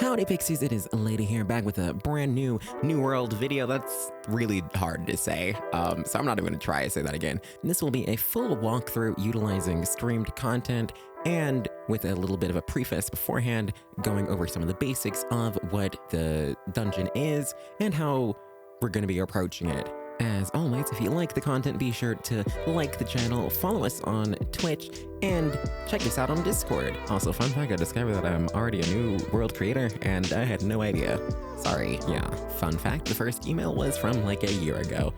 Howdy Pixies, it is Lady here, back with a brand new New World video. That's really hard to say, so I'm not even going to try to say that again. This will be a full walkthrough utilizing streamed content and with a little bit of a preface beforehand, going over some of the basics of what the dungeon is and how we're going to be approaching it. As always, if you like the content, be sure to like the channel, follow us on Twitch, and check us out on Discord. Also, fun fact, I discovered that I'm already a New World creator, and I had no idea. Sorry. Yeah, fun fact, the first email was from like a year ago.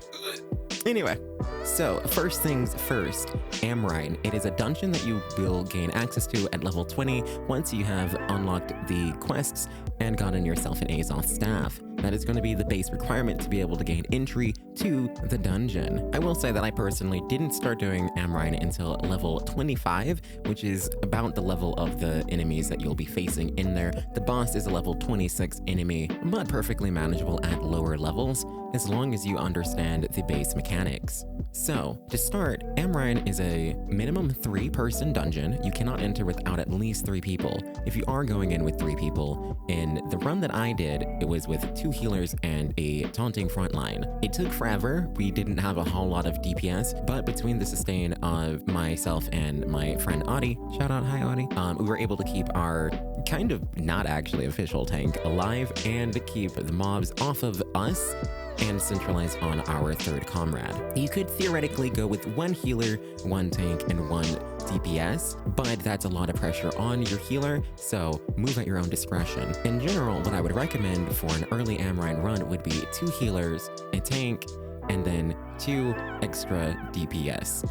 Anyway, so first things first, Amrine. It is a dungeon that you will gain access to at level 20 once you have unlocked the quests and gotten yourself an Azoth staff. That is going to be the base requirement to be able to gain entry to the dungeon. I will say that I personally didn't start doing Amrine until level 25, which is about the level of the enemies that you'll be facing in there. The boss is a level 26 enemy, but perfectly manageable at lower levels, as long as you understand the base mechanics. So, to start, Amrine is a minimum 3-person dungeon. You cannot enter without at least 3 people. If you are going in with 3 people, in the run that I did, it was with 2 healers and a taunting frontline. It took forever. We didn't have a whole lot of DPS, but between the sustain of myself and my friend Adi, shout out, hi Adi, we were able to keep our kind of not actually official tank alive and keep the mobs off of us and centralize on our 3rd comrade. You could theoretically go with 1 healer, 1 tank, and 1 DPS, but that's a lot of pressure on your healer, so move at your own discretion. In general, what I would recommend for an early Amrine run would be 2 healers, a tank, and then 2 extra DPS.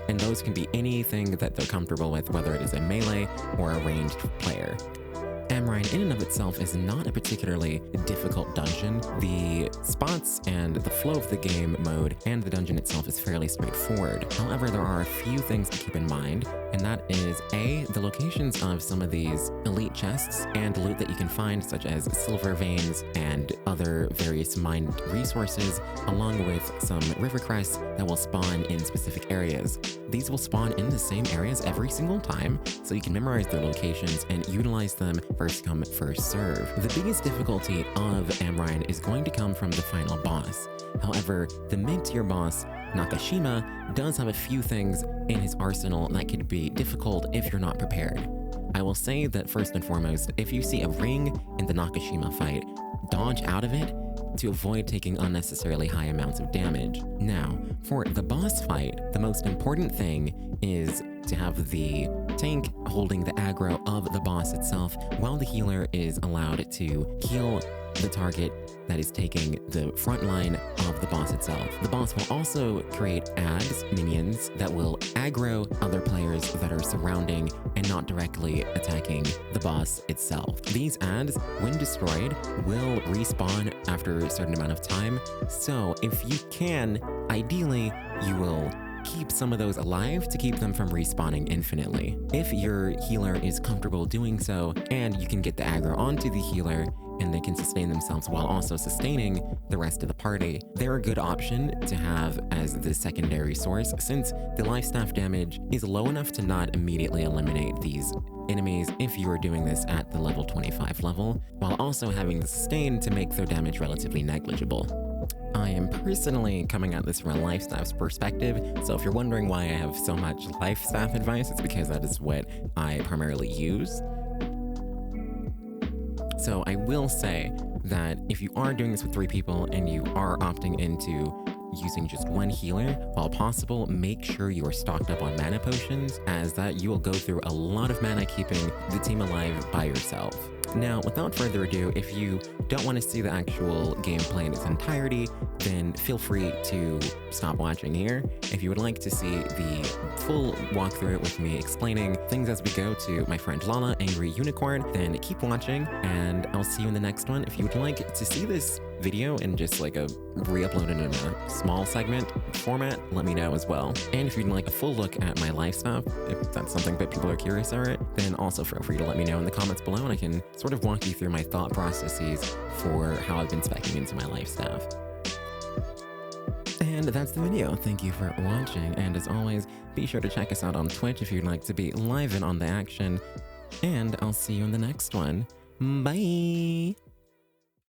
And those can be anything that they're comfortable with, whether it is a melee or a ranged player. Amrine in and of itself is not a particularly difficult dungeon. The spots and the flow of the game mode and the dungeon itself is fairly straightforward. However, there are a few things to keep in mind, and that is A, the locations of some of these elite chests and the loot that you can find, such as silver veins and other various mined resources, along with some river crests that will spawn in specific areas. These will spawn in the same areas every single time, so you can memorize their locations and utilize them first come, first serve. The biggest difficulty of Amrine is going to come from the final boss. However, the mid-tier boss, Nakashima, does have a few things in his arsenal that could be difficult if you're not prepared. I will say that first and foremost, if you see a ring in the Nakashima fight, dodge out of it to avoid taking unnecessarily high amounts of damage. Now, for the boss fight, the most important thing is to have the tank holding the aggro of the boss itself, while the healer is allowed to heal the target that is taking the front line of the boss itself. The boss will also create adds, minions, that will aggro other players that are surrounding and not directly attacking the boss itself. These adds, when destroyed, will respawn after a certain amount of time, so if you can, ideally, you will keep some of those alive to keep them from respawning infinitely. If your healer is comfortable doing so, and you can get the aggro onto the healer, and they can sustain themselves while also sustaining the rest of the party, they're a good option to have as the secondary source, since the life staff damage is low enough to not immediately eliminate these enemies if you are doing this at the level 25 level, while also having the sustain to make their damage relatively negligible. I am personally coming at this from a life staff's perspective, so if you're wondering why I have so much life staff advice, it's because that is what I primarily use. So I will say that if you are doing this with 3 people and you are opting into using just 1 healer, while possible, make sure you are stocked up on mana potions, as that you will go through a lot of mana keeping the team alive by yourself. Now, without further ado, if you don't want to see the actual gameplay in its entirety, then feel free to stop watching here. If you would like to see the full walkthrough with me explaining things as we go to my friend Lala, Angry Unicorn, then keep watching, and I'll see you in the next one. If you would like to see this video in just like a re-uploaded in a small segment format, let me know as well. And if you'd like a full look at my life stuff, if that's something that people are curious about, then also feel free to let me know in the comments below, and I can sort of walk you through my thought processes for how I've been speccing into my life staff. And that's the video. Thank you for watching, and as always, be sure to check us out on Twitch if you'd like to be live in on the action, and I'll see you in the next one. Bye.